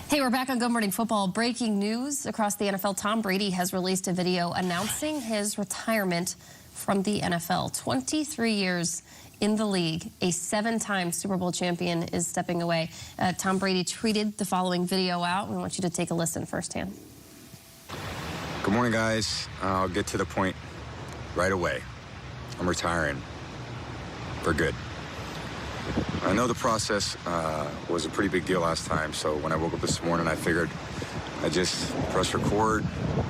Hey, we're back on Good Morning Football. Breaking news across the NFL. Tom Brady has released a video announcing his retirement from the NFL. 23 years in the league, a 7-time Super Bowl champion is stepping away. Tom Brady tweeted the following video out. We want you to take a listen firsthand. Good morning, guys. I'll get to the point right away. I'm retiring for good. I know the process was a pretty big deal last time, so when I woke up this morning, I figured I'd just press record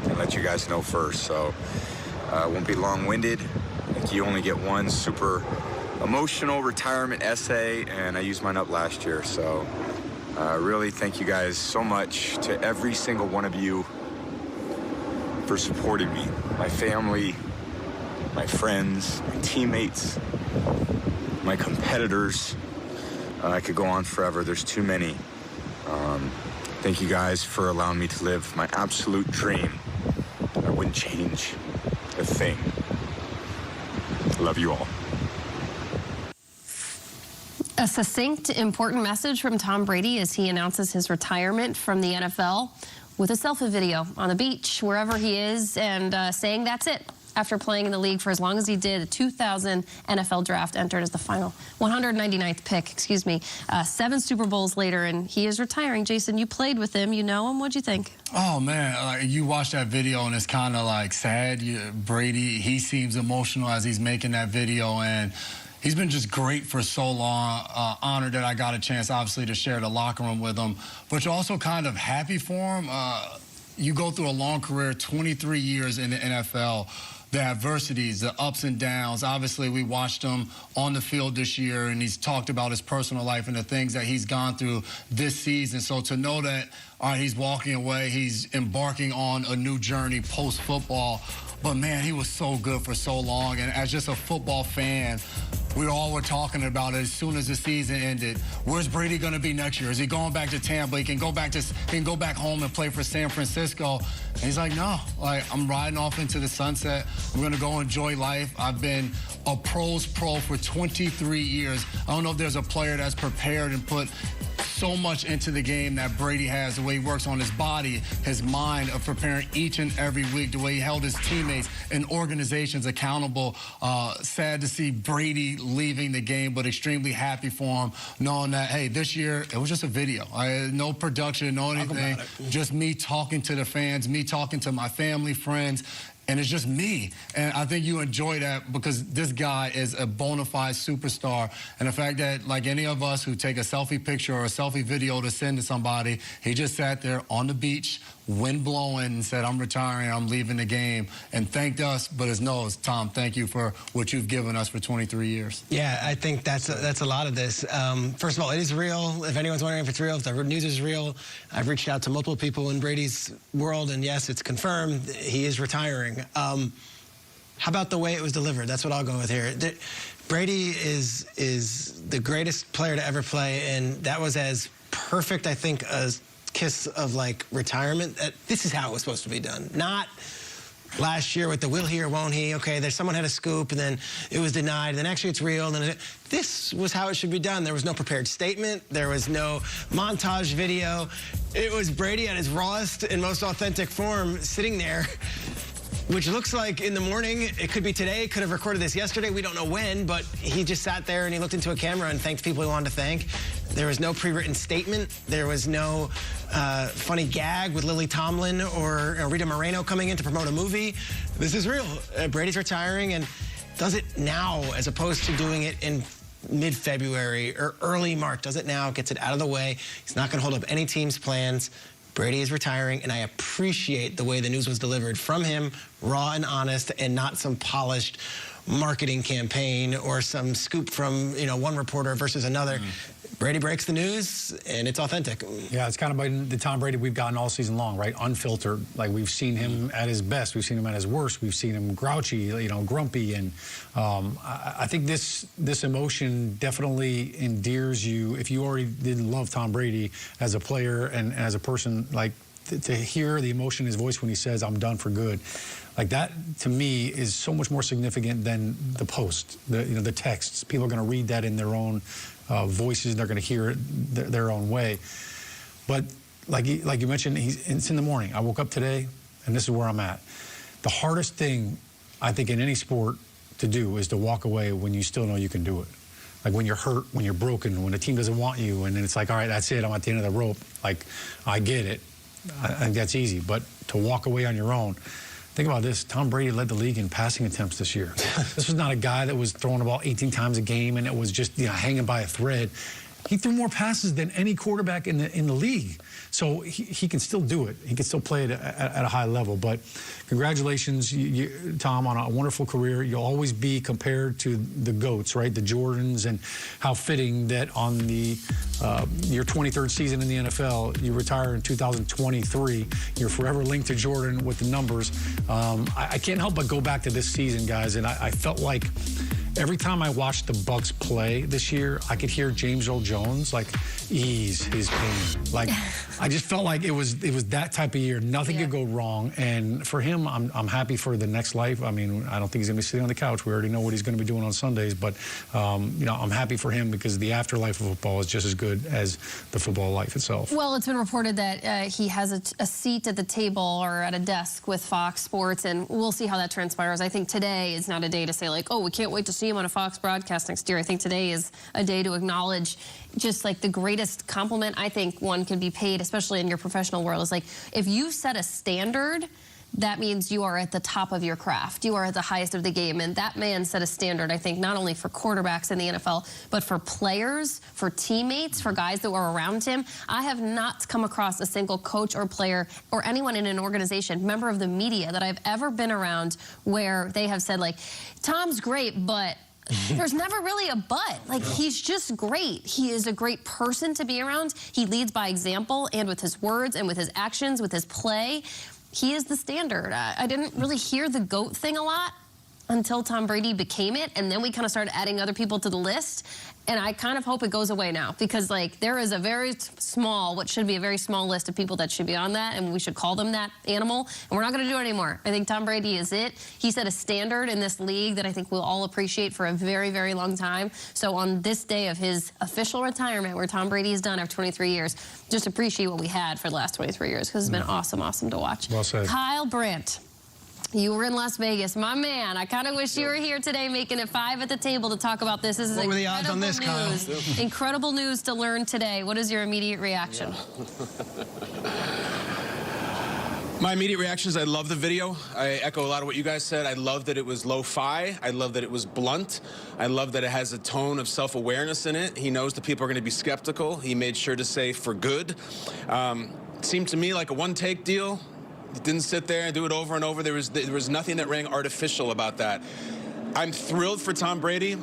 and let you guys know first. So it won't be long-winded. I think you only get one super emotional retirement essay, and I used mine up last year. So really thank you guys so much, to every single one of you, for supporting me, my family, my friends, my teammates, my competitors. I could go on forever. There's too many. Thank you guys for allowing me to live my absolute dream. I wouldn't change a thing. Love you all. A succinct, important message from Tom Brady as he announces his retirement from the NFL with a selfie video on the beach, wherever he is, and saying that's it. After playing in the league for as long as he did, a 2000 NFL draft, entered as the final 199th pick, 7 Super Bowls later, and he is retiring. Jason, you played with him. You know him. What'd you think? Oh, man, you watch that video, and it's kind of like sad. Brady, he seems emotional as he's making that video, and he's been just great for so long. Honored that I got a chance, obviously, to share the locker room with him, but you're also kind of happy for him. You go through a long career, 23 years in the NFL. The adversities, the ups and downs. Obviously, we watched him on the field this year, and he's talked about his personal life and the things that he's gone through this season. So to know that, all right, he's walking away, he's embarking on a new journey post-football. But, man, he was so good for so long. And as just a football fan, we all were talking about it as soon as the season ended. Where's Brady going to be next year? Is he going back to Tampa? He can go back home and play for San Francisco. And he's like, no, I'm riding off into the sunset. I'm going to go enjoy life. I've been a pro's pro for 23 years. I don't know if there's a player that's prepared and put so much into the game that Brady has, the way he works on his body, his mind, of preparing each and every week, the way he held his teammates and organizations accountable. Sad to see Brady leaving the game, but extremely happy for him, knowing that, hey, this year, it was just a video. No production, no anything, just me talking to the fans, me talking to my family, friends, and it's just me. And I think you enjoy that because this guy is a bona fide superstar. And the fact that, like any of us who take a selfie picture or a selfie video to send to somebody, he just sat there on the beach, wind blowing, and said, I'm retiring, I'm leaving the game, and thanked us, but his nose. Tom, thank you for what you've given us for 23 years. Yeah, I think that's a lot of this. First of all, it is real. If anyone's wondering if it's real, if the news is real, I've reached out to multiple people in Brady's world, and yes, it's confirmed. He is retiring. How about the way it was delivered? That's what I'll go with here. Brady is the greatest player to ever play, and that was as perfect, I think, a kiss of retirement. This is how it was supposed to be done. Not last year with the will he or won't he. Okay, someone had a scoop and then it was denied. Then actually it's real. This was how it should be done. There was no prepared statement. There was no montage video. It was Brady at his rawest and most authentic form sitting there, which looks like in the morning. It could be today, could have recorded this yesterday. We don't know when, but he just sat there and he looked into a camera and thanked people he wanted to thank. There was no pre-written statement. There was no funny gag with Lily Tomlin or Rita Moreno coming in to promote a movie. This is real. Brady's retiring and does it now as opposed to doing it in mid-February or early March. Does it now, gets it out of the way. He's not going to hold up any team's plans. Brady is retiring, and I appreciate the way the news was delivered from him, raw and honest, and not some polished marketing campaign or some scoop from one reporter versus another. Brady breaks the news, and it's authentic. Yeah, it's kind of been the Tom Brady we've gotten all season long, right? Unfiltered. Like, we've seen him at his best. We've seen him at his worst. We've seen him grouchy, grumpy. And I think this emotion definitely endears you. If you already didn't love Tom Brady as a player and as a person, to hear the emotion in his voice when he says, I'm done for good, that, to me, is so much more significant than the post, the texts. People are going to read that in their own voices. They're going to hear it their own way. But like you mentioned, it's in the morning. I woke up today, and this is where I'm at. The hardest thing, I think, in any sport to do is to walk away when you still know you can do it. Like when you're hurt, when you're broken, when the team doesn't want you, and then it's like, all right, that's it, I'm at the end of the rope. Like, I get it. I think that's easy. But to walk away on your own, think about this. Tom Brady led the league in passing attempts this year. This was not a guy that was throwing the ball 18 times a game and it was just, hanging by a thread. He threw more passes than any quarterback in the league. So he can still do it. He can still play it at a high level. But congratulations, Tom, on a wonderful career. You'll always be compared to the GOATs, right? The Jordans, and how fitting that on your 23rd season in the NFL, you retire in 2023. You're forever linked to Jordan with the numbers. I can't help but go back to this season, guys, and I felt like every time I watched the Bucs play this year, I could hear James Earl Jones ease his pain. I just felt like it was that type of year. Nothing could go wrong. And for him, I'm happy for the next life. I mean, I don't think he's going to be sitting on the couch. We already know what he's going to be doing on Sundays. But I'm happy for him because the afterlife of football is just as good as the football life itself. Well, it's been reported that he has a seat at the table or at a desk with Fox Sports, and we'll see how that transpires. I think today is not a day to say oh, we can't wait to see him on a Fox broadcast next year. I think today is a day to acknowledge just the greatest compliment I think one can be paid, especially in your professional world, is if you set a standard, that means you are at the top of your craft. You are at the highest of the game. And that man set a standard, I think, not only for quarterbacks in the NFL, but for players, for teammates, for guys that were around him. I have not come across a single coach or player or anyone in an organization, member of the media, that I've ever been around where they have said, Tom's great, but there's never really a but. He's just great. He is a great person to be around. He leads by example and with his words and with his actions, with his play. He is the standard. I didn't really hear the GOAT thing a lot until Tom Brady became it, and then we kind of started adding other people to the list. And I kind of hope it goes away now because, there is a very small, what should be a very small list of people that should be on that, and we should call them that animal, and we're not going to do it anymore. I think Tom Brady is it. He set a standard in this league that I think we'll all appreciate for a very, very long time. So on this day of his official retirement, where Tom Brady is done after 23 years, just appreciate what we had for the last 23 years because it's been awesome, awesome to watch. Well said. Kyle Brandt. You were in Las Vegas. My man, I kind of wish you were here today making it 5 at the table to talk about this. This is what were the odds on this, Kyle? Incredible news to learn today. What is your immediate reaction? My immediate reaction is I love the video. I echo a lot of what you guys said. I love that it was lo-fi. I love that it was blunt. I love that it has a tone of self-awareness in it. He knows that people are going to be skeptical. He made sure to say for good. Seemed to me like a one-take deal. He didn't sit there and do it over and over. There was nothing that rang artificial about that. I'm thrilled for Tom Brady.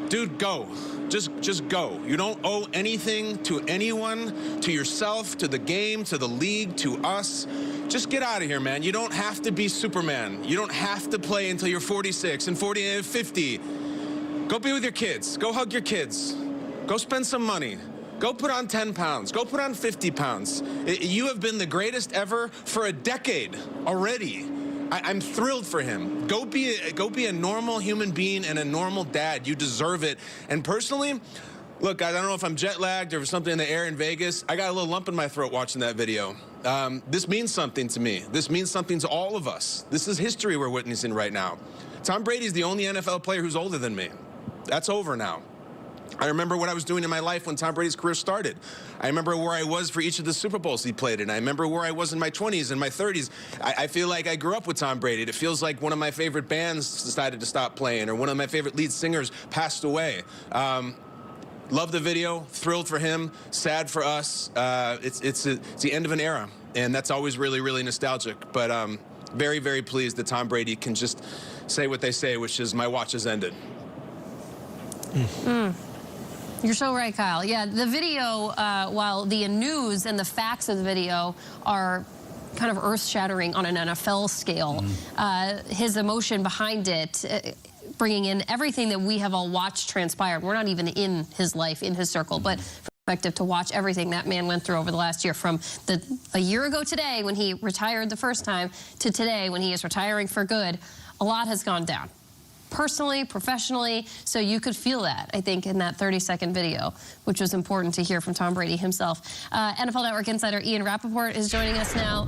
Dude, go. Just go. You don't owe anything to anyone, to yourself, to the game, to the league, to us. Just get out of here, man. You don't have to be Superman. You don't have to play until you're 46 and 40 and 50. Go be with your kids. Go hug your kids. Go spend some money. Go put on 10 pounds. Go put on 50 pounds. You have been the greatest ever for a decade already. I'm thrilled for him. Go be a normal human being and a normal dad. You deserve it. And personally, look, guys, I don't know if I'm jet lagged or if something in the air in Vegas. I got a little lump in my throat watching that video. This means something to me. This means something to all of us. This is history we're witnessing right now. Tom Brady's the only NFL player who's older than me. That's over now. I remember what I was doing in my life when Tom Brady's career started. I remember where I was for each of the Super Bowls he played in. I remember where I was in my 20s and my 30s. I feel like I grew up with Tom Brady. It feels like one of my favorite bands decided to stop playing or one of my favorite lead singers passed away. Love the video, thrilled for him, sad for us. It's the end of an era, and that's always really, really nostalgic. But very, very pleased that Tom Brady can just say what they say, which is, my watch has ended. You're so right, Kyle. Yeah, the video, while the news and the facts of the video are kind of earth-shattering on an NFL scale, his emotion behind it, bringing in everything that we have all watched transpire. We're not even in his life, in his circle, but perspective to watch everything that man went through over the last year, from a year ago today when he retired the first time to today when he is retiring for good. A lot has gone down. personally, professionally, so you could feel that, I think, in that 30-second video, which was important to hear from Tom Brady himself. NFL Network insider Ian Rappaport is joining us now.